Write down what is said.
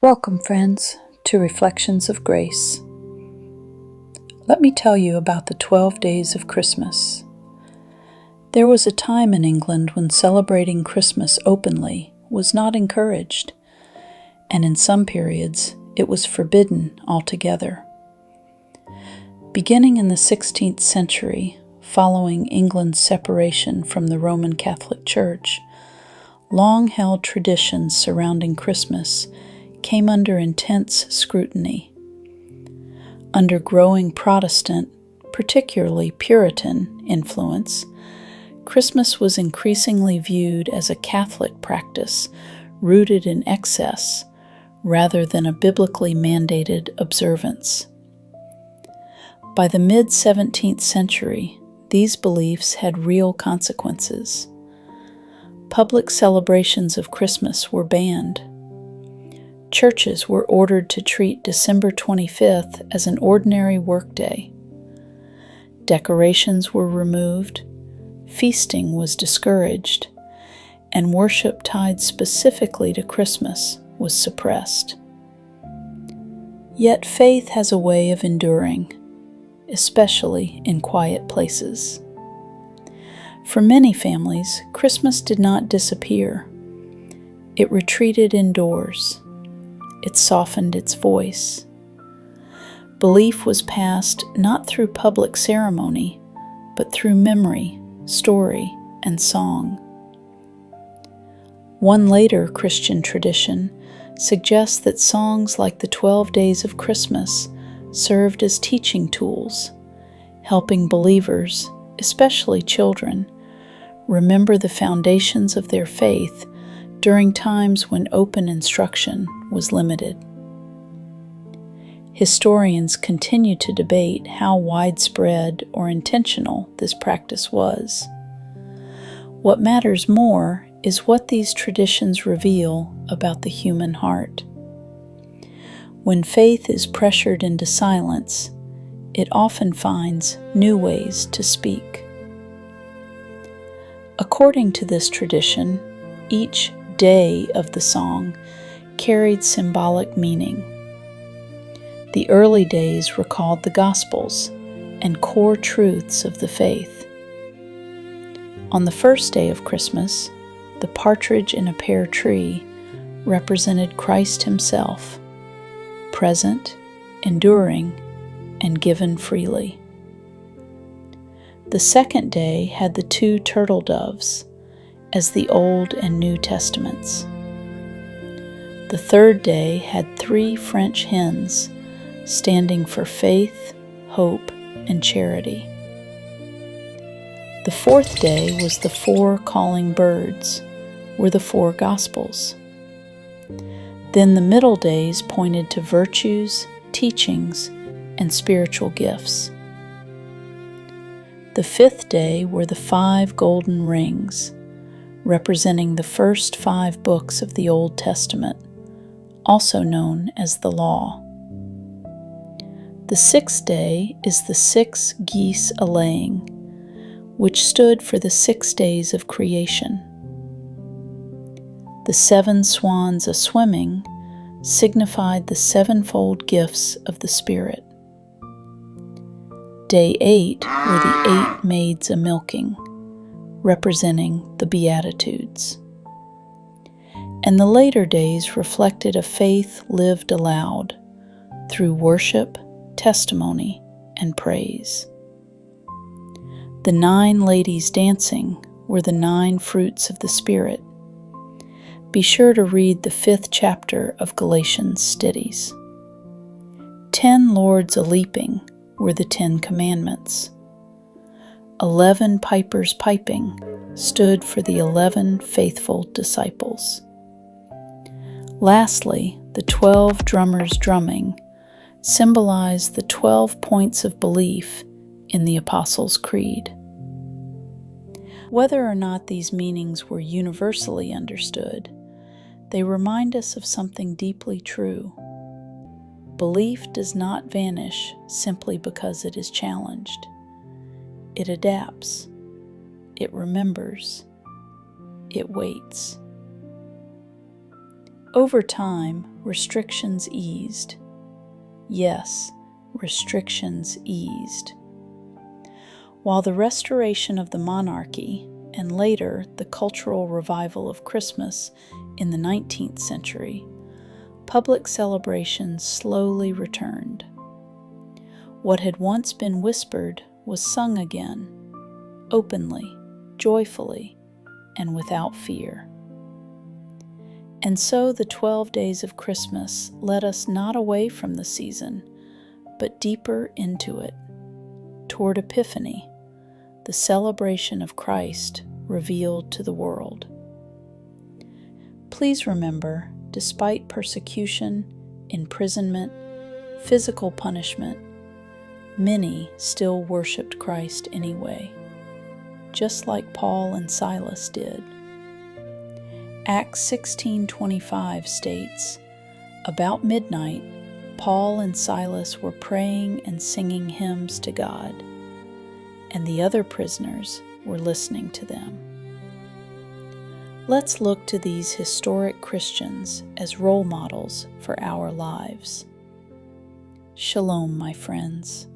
Welcome, friends, to Reflections of Grace. Let me tell you about the 12 days of Christmas. There was a time in England when celebrating Christmas openly was not encouraged, and in some periods it was forbidden altogether. Beginning in the 16th century, following England's separation from the Roman Catholic Church, long-held traditions surrounding Christmas came under intense scrutiny. Under growing Protestant, particularly Puritan, influence, Christmas was increasingly viewed as a Catholic practice rooted in excess rather than a biblically mandated observance. By the mid-17th century, these beliefs had real consequences. Public celebrations of Christmas were banned. Churches were ordered to treat December 25th as an ordinary workday. Decorations were removed, feasting was discouraged, and worship tied specifically to Christmas was suppressed. Yet faith has a way of enduring, especially in quiet places. For many families, Christmas did not disappear. It retreated indoors. It softened its voice. Belief was passed not through public ceremony, but through memory, story, and song. One later Christian tradition suggests that songs like the 12 Days of Christmas served as teaching tools, helping believers, especially children, remember the foundations of their faith during times when open instruction was limited. Historians continue to debate how widespread or intentional this practice was. What matters more is what these traditions reveal about the human heart. When faith is pressured into silence, it often finds new ways to speak. According to this tradition, each day of the song carried symbolic meaning. The early days recalled the Gospels and core truths of the faith. On the first day of Christmas, the partridge in a pear tree represented Christ himself, present, enduring, and given freely. The second day had the 2 turtle doves as the Old and New Testaments. The third day had 3 French hens standing for faith, hope, and charity. The fourth day was the 4 calling birds, were the 4 Gospels. Then the middle days pointed to virtues, teachings, and spiritual gifts. The 5th day were the 5 golden rings, representing the first 5 books of the Old Testament, also known as the Law. The 6th day is the 6 geese a-laying, which stood for the 6 days of creation. The 7 swans a-swimming signified the 7-fold gifts of the Spirit. Day 8 were the 8 maids a-milking, representing the Beatitudes. And the later days reflected a faith lived aloud through worship, testimony, and praise. The 9 ladies dancing were the 9 fruits of the Spirit. Be sure to read the 5th chapter of Galatians studies. 10 lords a-leaping were the 10 commandments. 11 pipers piping stood for the 11 faithful disciples. Lastly, the 12 drummers drumming symbolize the 12 points of belief in the Apostles' Creed. Whether or not these meanings were universally understood, they remind us of something deeply true. Belief does not vanish simply because it is challenged. It adapts. It remembers. It waits. Over time, restrictions eased. Yes, restrictions eased. While the restoration of the monarchy and later the cultural revival of Christmas in the 19th century, public celebrations slowly returned. What had once been whispered was sung again, openly, joyfully, and without fear. And so the 12 days of Christmas led us not away from the season, but deeper into it, toward Epiphany, the celebration of Christ revealed to the world. Please remember, despite persecution, imprisonment, physical punishment, many still worshiped Christ anyway, just like Paul and Silas did. Acts 16:25 states, "About midnight, Paul and Silas were praying and singing hymns to God, and the other prisoners were listening to them." Let's look to these historic Christians as role models for our lives. Shalom, my friends.